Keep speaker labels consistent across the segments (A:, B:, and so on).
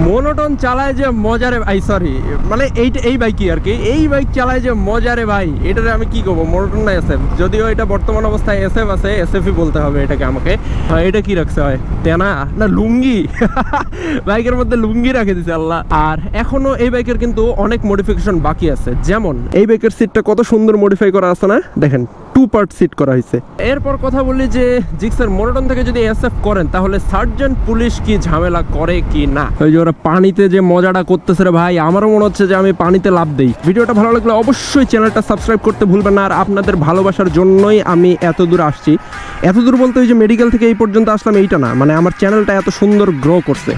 A: Monotone চালায় যে মজারে ভাই, সরি মানে এই বাইকই আর কি, এই বাইক চালায় যে মজারে ভাই, এটারে আমি কি করবো, মোনোটন না এসএফ, যদিও এটা বর্তমান অবস্থায় এসএফ আছে, এসএফই বলতে হবে এটাকে আমাকে। এটা কি রাখছে হয়, তেনা না লুঙ্গি বাইকের মধ্যে লুঙ্গি রাখে দিছে আল্লাহ। আর এখনো এই বাইকের কিন্তু অনেক মডিফিকেশন বাকি আছে, যেমন এই বাইকের সিটটা কত সুন্দর মডিফাই করা আছে না, দেখেন 2 পার্ট সিট করা হয়েছে। এরপর কথা বলি যে জিক্সার মোনোটন থেকে যদি এসএফ করেন তাহলে সার্জেন্ট পুলিশ কি ঝামেলা করে কি না। ওই যে ওরা পানিতে যে মজাটা করতেছে রে ভাই, আমারও মনে হচ্ছে যে আমি পানিতে লাফ দেই। ভিডিওটা ভালো লাগলে অবশ্যই চ্যানেলটা সাবস্ক্রাইব করতে ভুলবেন না। আর আপনাদের ভালোবাসার জন্যই আমি এত দূর আসছি, এত দূর বলতে ওই যে মেডিকেল থেকে এই পর্যন্ত আসলাম এইটা না, মানে আমার চ্যানেলটা এত সুন্দর গ্রো করছে।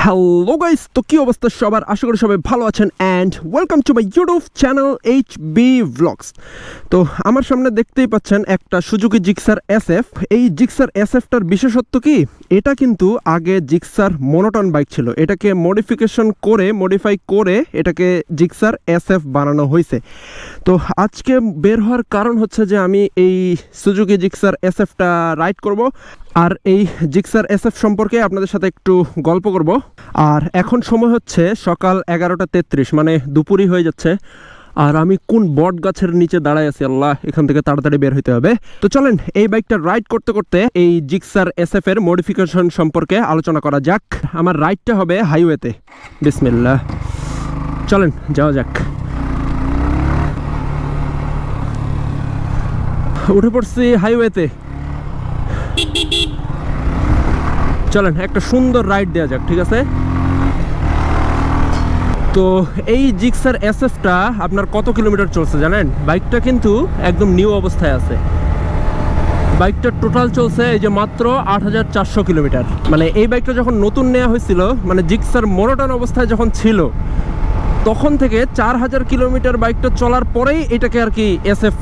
A: হ্যালো গাইস, তো কি অবস্থা সবার, আশা করি সবাই ভালো আছেন and welcome to my YouTube channel HB vlogs. তো আমার সামনে দেখতেই পাচ্ছেন একটা সুজুকি জিক্সার এসএফ। এই জিক্সার এসএফটার বিশেষত্ব কি, এটা কিন্তু আগে জিক্সার মোনোটন বাইক ছিল, এটাকে মডিফাই করে এটাকে জিক্সার এসএফ বানানো হয়েছে। তো আজকে বের হওয়ার কারণ হচ্ছে যে আমি এই সুজুকি জিক্সার এসএফটা রাইড করব, আর এই জিক্সার এসএফ সম্পর্কে আপনাদের সাথে একটু গল্প করব। আর এখন সময় হচ্ছে সকাল 11:33, মানে দুপুরই হয়ে যাচ্ছে। আর আমি কোন বট গাছের নিচে দাঁড়ায় আছি আল্লাহ, এখান থেকে তাড়াতাড়ি বের হইতে হবে। তো চলেন এই বাইকটা রাইড করতে করতে এই জিক্সার এসএফ এর মডিফিকেশন সম্পর্কে আলোচনা করা যাক। আমার রাইডটা হবে হাইওয়েতে, বিসমিল্লাহ, চলেন যাওয়া যাক। উঠে পড়ছি হাইওয়েতে, চলেন একটা সুন্দর রাইড দেওয়া যাক, ঠিক আছে। তো এই জিক্সার এসএফটা আপনার কত কিলোমিটার চলছে জানেন? বাইকটা কিন্তু একদম নিউ অবস্থায় আছে, বাইকটা টোটাল চলছে এই যে মাত্র 8400 কিলোমিটার। মানে এই বাইকটা যখন নতুন নেওয়া হয়েছিল, মানে জিক্সার মোনোটন অবস্থায় যখন ছিল, তখন থেকে 4000 কিলোমিটার বাইকটা চলার পরেই এটাকে আর কি এসএফ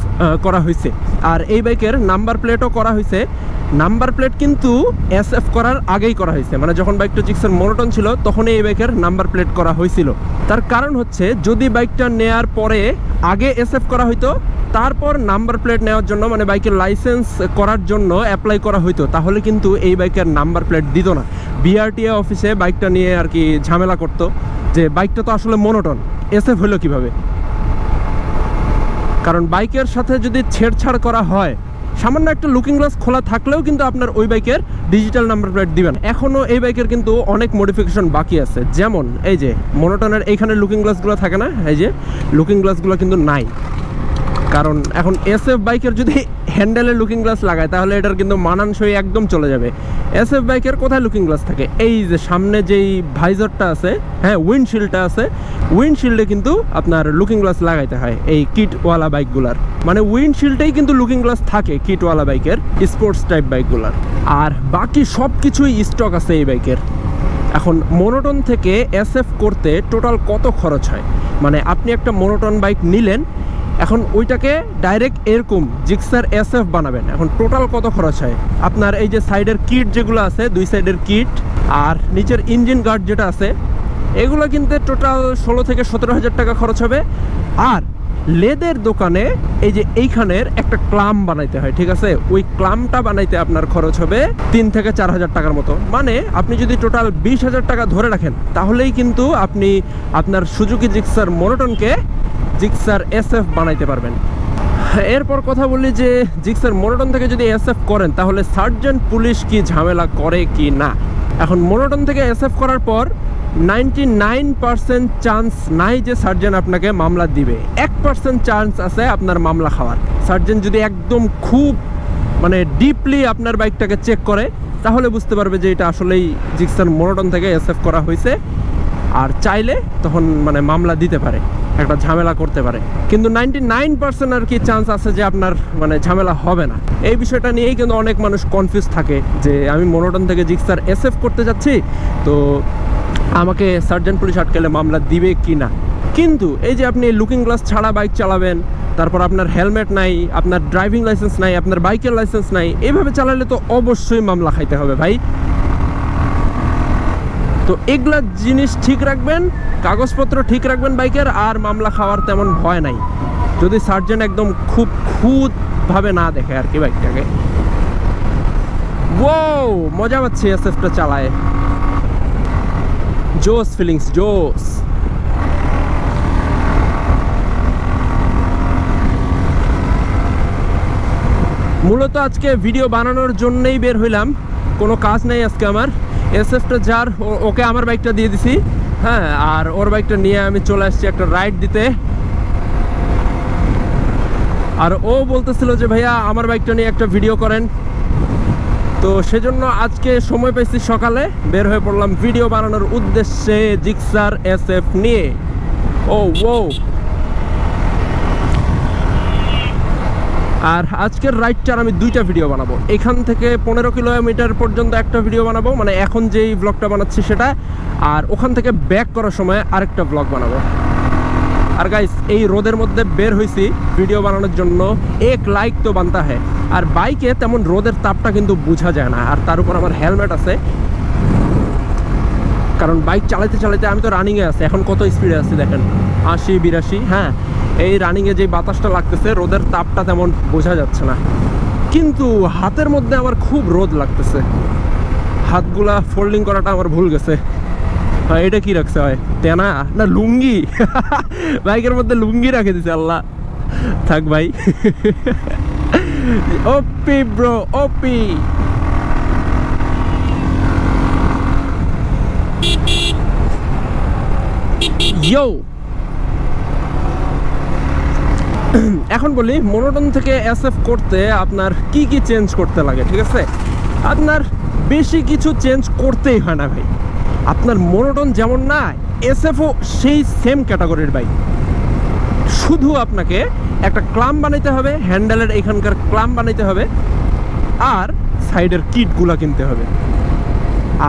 A: করা হয়েছে। আর এই বাইকের নাম্বার প্লেটও করা হয়েছে, নাম্বার প্লেট কিন্তু এসএফ করার আগেই করা হয়েছে, মানে যখন বাইকটা জিক্সার মোনোটন ছিল তখনই এই বাইকের নাম্বার প্লেট করা হয়েছিল। তার কারণ হচ্ছে যদি বাইকটা নেয়ার পরে আগে এসএফ করা হইতো, তারপর নাম্বার প্লেট নেওয়ার জন্য, মানে বাইকের লাইসেন্স করার জন্য অ্যাপ্লাই করা হইতো, তাহলে কিন্তু এই বাইকের নাম্বার প্লেট দিত না। বিআরটিএ অফিসে বাইকটা নিয়ে আর কি ঝামেলা করতো যে বাইকটা তো আসলে মোনোটন, এসএফ হলো কিভাবে। কারণ বাইকের সাথে যদি ছেড়ছাড় করা হয়, সামান্য একটা লুকিং গ্লাস খোলা থাকলেও কিন্তু আপনার ওই বাইকের ডিজিটাল নাম্বার প্লেট দিবেন। এখনও এই বাইকের কিন্তু অনেক মডিফিকেশন বাকি আছে, যেমন এই যে মোনোটনের এইখানে লুকিং গ্লাসগুলো থাকে না, এই যে লুকিং গ্লাসগুলো কিন্তু নাই। কারণ এখন এসএফ বাইকের যদি হ্যান্ডেলে লুকিং গ্লাস লাগায় তাহলে এটার কিন্তু মানানসই একদম চলে যাবে। এসএফ বাইকের কোথায় লুকিং গ্লাস থাকে, এই যে সামনে যেই ভাইজারটা আছে, হ্যাঁ উইন্ডশিল্ডটা আছে, উইন্ডশিল্ডে কিন্তু আপনার লুকিং গ্লাস লাগাইতে হয় এই কিটওয়ালা বাইকগুলার। মানে উইন্ডশিল্ডেই কিন্তু লুকিং গ্লাস থাকে কিটওয়ালা বাইকের, স্পোর্টস টাইপ বাইকগুলার। আর বাকি সব কিছুই স্টক আছে এই বাইকের। এখন মোনোটন থেকে এসএফ করতে টোটাল কত খরচ হয়, মানে আপনি একটা মোনোটন বাইক নিলেন, এখন ওইটাকে ডাইরেক্ট এরকম জিক্সার এসএফ বানাবেন, এখন টোটাল কত খরচ হয় আপনার? এই যে সাইডের কিট যেগুলো আছে, দুই সাইডের কিট আর নিচের ইঞ্জিন গার্ড যেটা আছে, এগুলো কিনতে টোটাল 16 থেকে 17 হাজার টাকা খরচ হবে। আর লেদের দোকানে এই যে এইখানের একটা ক্লাম বানাইতে হয়, ঠিক আছে, ওই ক্লামটা বানাইতে আপনার খরচ হবে 3 থেকে 4 হাজার টাকার মতো। মানে আপনি যদি টোটাল 20 হাজার টাকা ধরে রাখেন, তাহলেই কিন্তু আপনি আপনার সুজুকি জিক্সার মোনোটনকে জিক্সার এসএফ বানাইতে পারবেন। এরপর কথা বলি যে জিক্সার মোনোটন থেকে যদি এসএফ করেন তাহলে সার্জেন্ট পুলিশ কি ঝামেলা করে কি না। এখন মোনোটন থেকে এসএফ করার পর 99% চান্স নাই যে সার্জেন্ট আপনাকে মামলা দিবে, 1% চান্স আছে আপনার মামলা খাওয়ার। সার্জেন্ট যদি একদম খুব মানে ডিপলি আপনার বাইকটাকে চেক করে, তাহলে বুঝতে পারবে যে এটা আসলেই জিক্সার মোনোটন থেকে এসএফ করা হয়েছে, আর চাইলে তখন মানে মামলা দিতে পারে, একটা ঝামেলা করতে পারে। কিন্তু 99% আর কি চান্স আছে যে আপনার মানে ঝামেলা হবে না। এই বিষয়টা নিয়েই কিন্তু অনেক মানুষ কনফিউজ থাকে যে আমি মোনোটন থেকে জিক্সার এসএফ করতে যাচ্ছি, তো আমাকে সার্জেন্ট পুলিশ আটকালে মামলা দিবে কি না। কিন্তু এই যে আপনি লুকিং গ্লাস ছাড়া বাইক চালাবেন, তারপর আপনার হেলমেট নাই, আপনার ড্রাইভিং লাইসেন্স নাই, আপনার বাইকের লাইসেন্স নাই, এইভাবে চালালে তো অবশ্যই মামলা খাইতে হবে ভাই। তো এগুলা জিনিস ঠিক রাখবেন, কাগজপত্র ঠিক রাখবেন বাইকের, আর মামলা খাওয়ার তেমন ভয় নাই, যদি সার্জেন্ট একদম খুব খুঁতভাবে না দেখে আর কি বাইকটাকে। মজা পাচ্ছি এসএফটা চালায়, জোস ফিলিংস, জোস। মূলত আজকে ভিডিও বানানোর জন্যই বের হইলাম, কোনো কাজ নেই আজকে আমার। এসএফটা যার, ওকে আমার বাইকটা দিয়ে দিছি, হ্যাঁ, আর ওর বাইকটা নিয়ে আমি চলে আসছি একটা রাইড দিতে। আর ও বলতেছিল যে ভাইয়া আমার বাইকটা নিয়ে একটা ভিডিও করেন, তো সেজন্য আজকে সময় পেয়েছি, সকালে বের হয়ে পড়লাম ভিডিও বানানোর উদ্দেশ্যে জিক্সার এসএফ নিয়ে। ও ও, আর আজকের রাইডটার আমি দুইটা ভিডিও বানাবো। এখান থেকে 15 কিলোমিটার পর্যন্ত একটা ভিডিও বানাবো, মানে এখন যেই ব্লগটা বানাচ্ছি সেটা, আর ওখান থেকে ব্যাক করার সময় আরেকটা ব্লগ বানাবো। আর গাইস, এই রোদের মধ্যে বের হয়েছি ভিডিও বানানোর জন্য, 1 লাইক তো বানতা হয়। আর বাইকে তেমন রোদের তাপটা কিন্তু বোঝা যায় না, আর তার উপর আমার হেলমেট আছে, কারণ বাইক চালাতে চালাতে আমি তো রানিংয়ে আছি। এখন কত স্পিডে আছি দেখেন, 80-82। হ্যাঁ, এই রানিংয়ে যে বাতাসটা লাগতেছে, রোদের তাপটা তেমন বোঝা যাচ্ছে না, কিন্তু হাতের মধ্যে আমার খুব রোদ লাগতেছে। হাতগুলা ফোল্ডিং করাটা আমার ভুল গেছে। এটা কি রাখছে হয়, তেনা না লুঙ্গি? বাইকের মধ্যে লুঙ্গি রাখে দিছে আল্লাহ। থাক ভাই। ওপি ব্রো, ওপি। ইয়ো, এখন বলি মনোটন থেকে এসএফ করতে আপনার কি কি চেঞ্জ করতে লাগে। ঠিক আছে, আপনার বেশি কিছু চেঞ্জ করতেই হয় না ভাই। আপনার মনোটন যেমন না, এসএফও সেই সেম ক্যাটাগরির বাইক। শুধু আপনাকে একটা ক্লাম্প বানাইতে হবে, হ্যান্ডেলের এখানকার ক্লাম্প বানাইতে হবে, আর সাইডের কিটগুলা কিনতে হবে।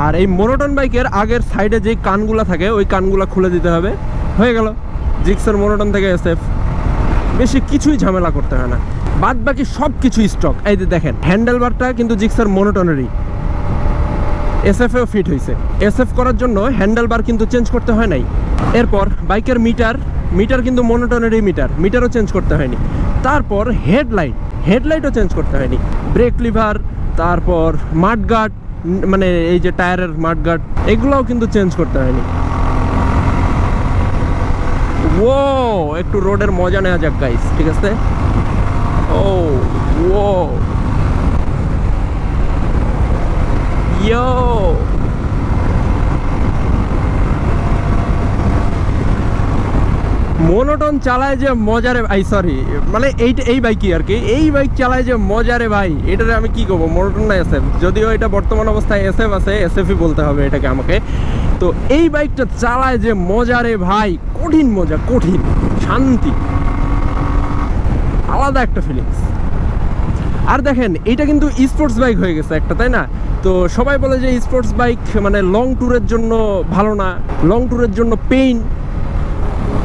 A: আর এই মনোটন বাইকের আগের সাইডে যে কানগুলা থাকে, ওই কানগুলা খুলে দিতে হবে, হয়ে গেল জিক্সার মনোটন থেকে এসএফ। বেশি কিছুই ঝামেলা করতে হয় না, বাদ বাকি সব কিছু স্টক। এই যে দেখেন, হ্যান্ডেল বারটা কিন্তু জিক্সার মনোটনেরই, এসএফেও ফিট হয়েছে। এসএফ করার জন্য হ্যান্ডেল বার কিন্তু চেঞ্জ করতে হয় নাই। এরপর বাইকের মিটার কিন্তু মনোটনেরই মিটারও চেঞ্জ করতে হয়নি। তারপর হেডলাইটও চেঞ্জ করতে হয়নি। ব্রেক লিভার, তারপর মাডগার্ড, মানে এই যে টায়ারের মাডগার্ড, এগুলোও কিন্তু চেঞ্জ করতে হয়নি। ও, একটু রোডের মজা নেওয়া যাক গাইস, ঠিক আছে? ও ও ইয়ো, মনোটন চালায় যে মজারে ভাই, সরি মানে এই বাইকই আর কি, এই বাইক চালায় যে মজারে ভাই, এটারে আমি কি করবো, মনোটন না এসএফ, যদিও এটা বর্তমান অবস্থায় এসএফ আছে, এসএফই বলতে হবে এটাকে আমাকে। তো এই বাইকটা চালায় যে মজারে ভাই, কঠিন মজা, কঠিন শান্তি, আলাদা একটা ফিলিংস। আর দেখেন, এটা কিন্তু স্পোর্টস বাইক হয়ে গেছে একটা, তাই না? তো সবাই বলে যে স্পোর্টস বাইক মানে লং ট্যুরের জন্য ভালো না, লং ট্যুরের জন্য পেইন।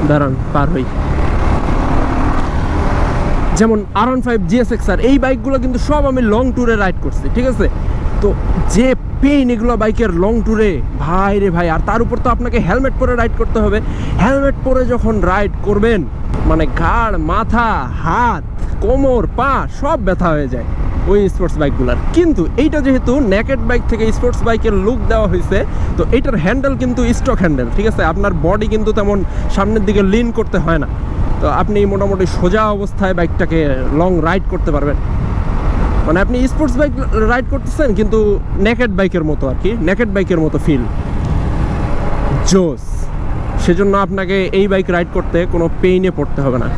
A: দাঁড়ান পার হই। যেমন R15 GSXR, এই বাইকগুলো কিন্তু সব আমি লং ট্যুরে রাইড করছি, ঠিক আছে? তো যে পেইন এগুলো বাইকের লং ট্যুরে, ভাই রে ভাই। আর তার উপর তো আপনাকে হেলমেট পরে রাইড করতে হবে। হেলমেট পরে যখন রাইড করবেন, মানে ঘাড়, মাথা, হাত, কোমর, পা সব ব্যথা হয়ে যায় ওই স্পোর্টস বাইকগুলোর। কিন্তু এইটা যেহেতু নেকেড বাইক থেকে স্পোর্টস বাইকের লুক দেওয়া হয়েছে, তো এইটার হ্যান্ডেল কিন্তু স্টক হ্যান্ডেল, ঠিক আছে? আপনার বডি কিন্তু তেমন সামনের দিকে লিন করতে হয় না, তো আপনি মোটামুটি সোজা অবস্থায় বাইকটাকে লং রাইড করতে পারবেন। মানে আপনি স্পোর্টস বাইক রাইড করতেছেন কিন্তু নেকেড বাইকের মতো আর কি, নেকেড বাইকের মতো ফিল, জোস। সেজন্য আপনাকে এই বাইক রাইড করতে কোনো পেইনে পড়তে হবে না।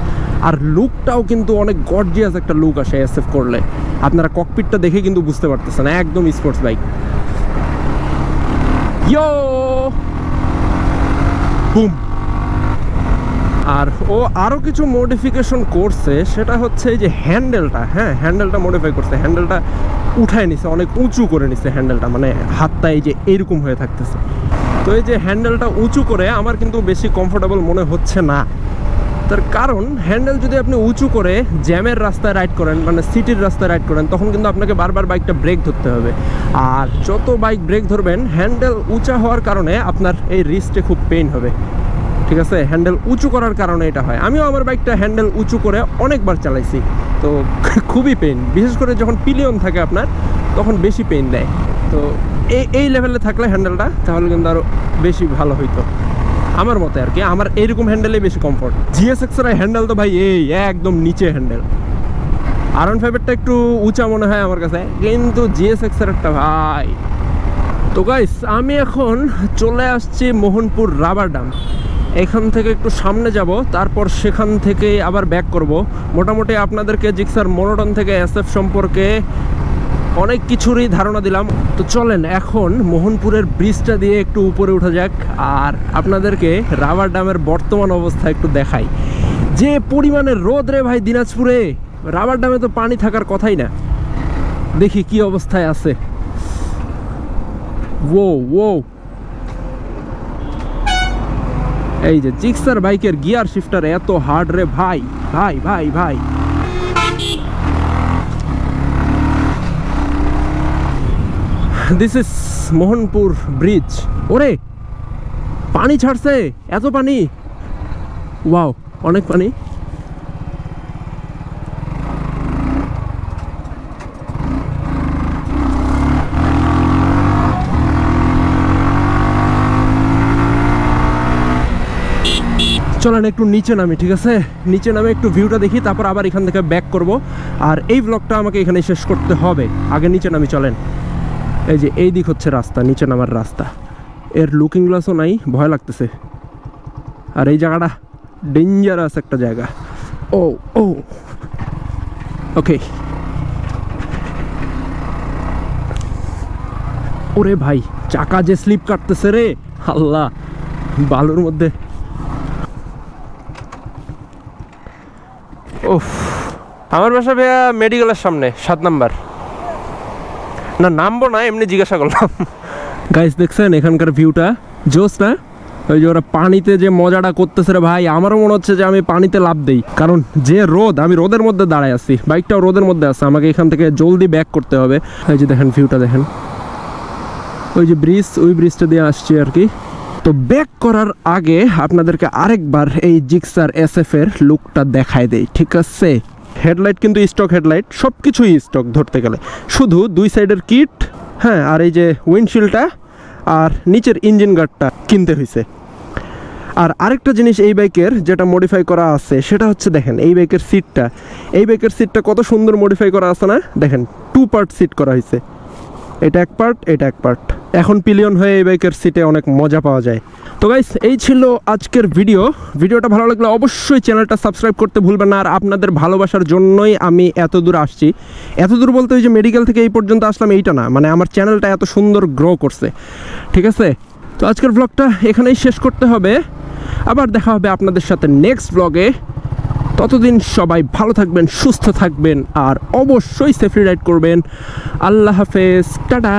A: আর লুকটাও কিন্তু অনেক গর্জিয়াস একটা লুক আসে এসএফ করলে। আপনারা ককপিটটা দেখে কিন্তু বুঝতে পারতেছেন, একদম স্পোর্টস বাইক। ইয়ো, বুম। আর ও আরও কিছু মডিফিকেশন করছে, সেটা হচ্ছে এই যে হ্যান্ডেলটা, হ্যাঁ হ্যান্ডেলটা মডিফাই করছে, হ্যান্ডেলটা উঠায় নিছে, অনেক উঁচু করে নিছে হ্যান্ডেলটা, মানে হাতটা এই যে এইরকম হয়ে থাকতেছে। তো এই যে হ্যান্ডেলটা উঁচু করে আমার কিন্তু বেশি কমফোর্টেবল মনে হচ্ছে না। তার কারণ হ্যান্ডেল যদি আপনি উঁচু করে জ্যামের রাস্তায় রাইড করেন, মানে সিটির রাস্তায় রাইড করেন, তখন কিন্তু আপনাকে বারবার বাইকটা ব্রেক ধরতে হবে। আর যত বাইক ব্রেক ধরবেন, হ্যান্ডেল উঁচা হওয়ার কারণে আপনার এই রিস্টে খুব পেইন হবে, ঠিক আছে? হ্যান্ডেল উঁচু করার কারণে এটা হয়। আমিও আমার বাইকটা হ্যান্ডেল উঁচু করে অনেকবার চালাইছি, তো খুবই পেইন, বিশেষ করে যখন পিলিয়ন থাকে আপনার, তখন বেশি পেইন দেয়। তো এই লেভেলে থাকলে হ্যান্ডেলটা তাহলে কিন্তু আরও বেশি ভালো হইতো আমার মতে আর কি। আমার এইরকম হ্যান্ডেলেই বেশি কমফোর্ট। জিএসএক্সের হ্যান্ডেল তো ভাই একদম নিচে হ্যান্ডেল। R15-এরটা একটু উঁচা মনে হয় আমার কাছে, কিন্তু জিএসএক্সের একটা ভাই। তো গাইস আমি এখন চলে আসছি মোহনপুর রাবার ড্যাম। এখান থেকে একটু সামনে যাব, তারপর সেখান থেকে আবার ব্যাক করব। মোটামুটি আপনাদেরকে জিক্সার মনোটন থেকে এসএফ সম্পর্কে অনেক কিছুরই ধারণা দিলাম। তো চলেন এখন মোহনপুরের ব্রিজটা দিয়ে একটু উপরে উঠা যাক, আর আপনাদেরকে রাবার ড্যামের বর্তমান অবস্থা একটু দেখাই। যে পরিমাণে রোদ রে ভাই দিনাজপুরে, রাবার ড্যামে তো পানি থাকার কথাই না। দেখি কি অবস্থায় আছে। ও এই যে জিক্সার বাইকের গিয়ার শিফটার এত হার্ড রে ভাই ভাই ভাই ভাই। This is Mohanpur bridge. ওরে পানি ছাড়ছে, এত পানি, ওয়াও অনেক পানি। চলেন একটু নিচে নামি, ঠিক আছে? নিচে নামে একটু ভিউটা দেখি, তারপর আবার এখান থেকে ব্যাক করব। আর এই ব্লগটা আমাকে এখানে শেষ করতে হবে, আগে নিচে নামি। চলেন, এই যে এই দিক হচ্ছে রাস্তা, নিচে নামার রাস্তা। এর লুকিং গ্লাসও নাই, ভয় লাগতেছে। আর এই জায়গাটা ডেঞ্জারাস একটা জায়গা। ও ওকে। ওরে ভাই চাকা যে স্লিপ কাটতেছে রে আল্লাহ, বালুর মধ্যে। ওফ, আমার বাসা ভাইয়া মেডিকেলের সামনে 7 নাম্বার। না নামবো না, এমনি জিজ্ঞাসা করলাম। গাইস দেখছেন এখানকার ভিউটা জোস না? ওই যে ওরা পানিতে যে মজাটা করতেছে রে ভাই, আমারও মনে হচ্ছে যে আমি পানিতে লাফ দেই। কারণ যে রোদ, আমি রোদের মধ্যে দাঁড়ায় আছি, বাইকটাও রোদের মধ্যে আছে, আমাকে এখান থেকে জলদি ব্যাক করতে হবে। এই যে দেখেন ভিউটা দেখেন, ওই যে ব্রিজ, ওই ব্রিজটা দিয়ে আসছি আর কি। তো ব্যাক করার আগে আপনাদেরকে আরেকবার এই জিক্সার এসএফ এর লুকটা দেখায় দেই, ঠিক আছে? হেডলাইট কিন্তু স্টক হেডলাইট, সব কিছুই স্টক ধরতে গেলে, শুধু 2 সাইডের কিট, হ্যাঁ, আর এই যে উইন্ডশিল্ডটা আর নিচের ইঞ্জিন গার্ডটা কিনতে হয়েছে। আর আরেকটা জিনিস এই বাইকের যেটা মডিফাই করা আছে সেটা হচ্ছে দেখেন এই বাইকের সিটটা কত সুন্দর মডিফাই করা আছে না? দেখেন 2 পার্ট সিট করা হয়েছে, এটা এক পার্ট, এটা এক পার্ট। এখন পিলিয়ন হয়ে এই বাইকের সিটে অনেক মজা পাওয়া যায়। তো গাইস এই ছিল আজকের ভিডিওটা ভালো লাগলে অবশ্যই চ্যানেলটা সাবস্ক্রাইব করতে ভুলবেন না। আর আপনাদের ভালোবাসার জন্যই আমি এত দূর আসছি। এত দূর বলতে ওই যে মেডিকেল থেকে এই পর্যন্ত আসলাম এইটা না, মানে আমার চ্যানেলটা এত সুন্দর গ্রো করছে, ঠিক আছে? তো আজকের ব্লগটা এখানেই শেষ করতে হবে, আবার দেখা হবে আপনাদের সাথে নেক্সট ব্লগে। ততদিন সবাই ভালো থাকবেন, সুস্থ থাকবেন, আর অবশ্যই সেফলি রাইড করবেন। আল্লাহ হাফেজ, টাটা।